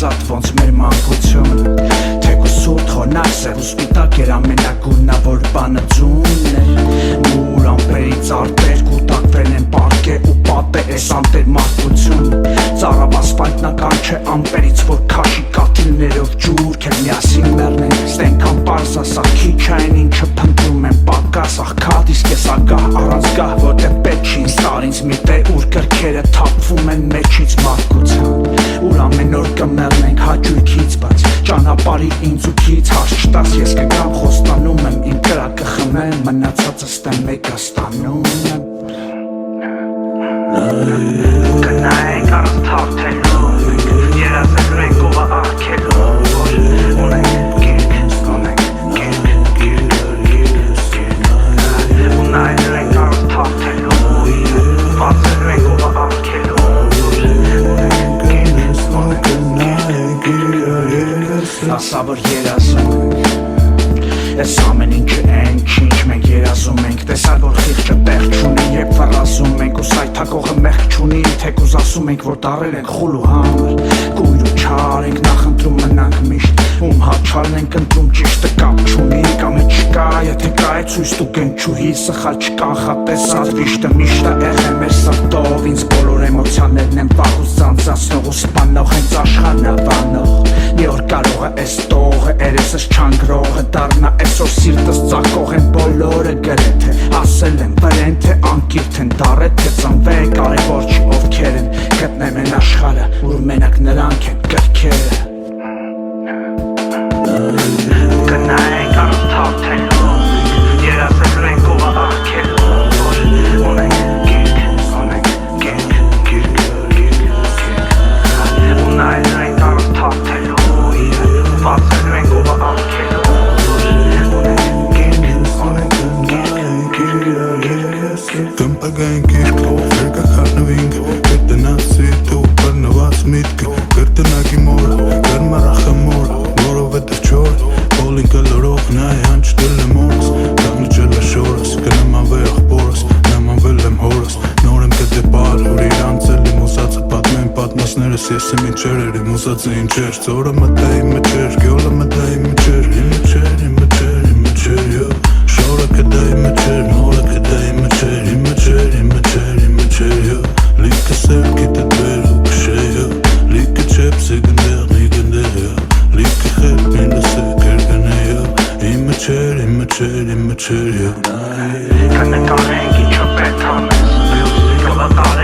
ազատ ոնց մեր մանկությունը Թեկուս սուրտ խոնար սև ու սպիտակ էր ամենագունավոր բանը ձունն էր Մուր ամպերից արտեր կուտակվել են պարկե ու պատե էս անտեր մարդկություն Ծարավ ասպալտնական չէ ամպերից որ քաշի կաթիլներով ջուր կեր միասին մեռնեն Ստենքան պարզ ասա քիչ այն ինչը փնտրում են պակաս Աղքատ իսկ ես ագահ առանց գահ որտեղ պետք չի ինձ տար ինձ մի տեղ ուր կրքերը թափվում են մեջից մարդկության Ուր ամեն օր կմեռնենք հաճույքից բաց Ճանապարհի ինձ ու քիչ հարց չտաս ես կգամ խոստանում եմ իմ կրակը խմեմ մնացածը ստեմ մեկը ստանում եմ Գնայինք առանց թարթելու երազելու ենք ով աղքելու Ունենք գիրք ունենք գիրք ու նայելու ենք առանց թարթելու բացելու ենք ով աղքելու Ասա որ երազում ենք Ես ամեն ինչը ենք ինչ մենք երազում ենք Տեսար որ խիղճը տեղ չունի երբ վռազում ենք ու սայթակողը մեղք չունի թեկուզ ասում ենք որ դարել ենք խուլ ու համր Կույր ու չար ենք նախընտրում մնանք միշտ Ում հաչալն ենք ընտրում ճիշտը կապ չունի Կամը չկա եթե կա է ցույց տուք են չուհի Սխալ չկանխատեսած վիշտը միշտը եղ է մեր սրտով Ինձ բոլոր էմոցիաներն են վաղուց ծանծացնող ու սպանող հենց աշխանավանող Մի օր կարող է էս տողը երեսս չանգրողը դառնա Այսօր սիրտս ծակող են բոլորը գրեթե Ասել են վրեն թե անկիրթ են դառե թե ծնվե կարևոր չի ովքեր են Գտնեմ են աշխարը ուր մենակ նրանք են կրքերը Գնայինք առանց թարթելու երազելու ենք ով աղքելու Ունենք գիրք ու նայելու ենք առանց թարթելու բացելու ենք ով աղքելու Կմպագային կիրք, վերկա խարնվինք Կրտնացի դու պրնված միտքը Կրտնագի մորը, կրմարախը մորը Որովետև չորը, բոլին կլորող նայ հանչ դել եմ օրս Կամնի ճել է շորս, կնամանվե աղբորս Նամանվել եմ հորս, նոր եմ կդե բար Որ իրանցել իմ ուզածը պատմեն պատմասներս Ես եմ ինչեր էր, իմ ուզածը ինչեր Ծորը մտա իմ մջեր, գյոլը մտա իմ մջեր Իմ մջեր, իմ մջեր, իմ մջեր Շորը կդա իմ մջեր, նորը կդա իմ մջեր Իմ մջեր, իմ մջեր, իմ մջեր Լիքը սեր գիտը դվեր ու կշեյ Լիքը չեպսի գնդեղ մի գնդեղ Լիքը խետ մին լսե կերգնեյ Իմ մջեր, իմ մջեր, իմ մջեր Կնկարենք ինչը պետ համես Յոլատար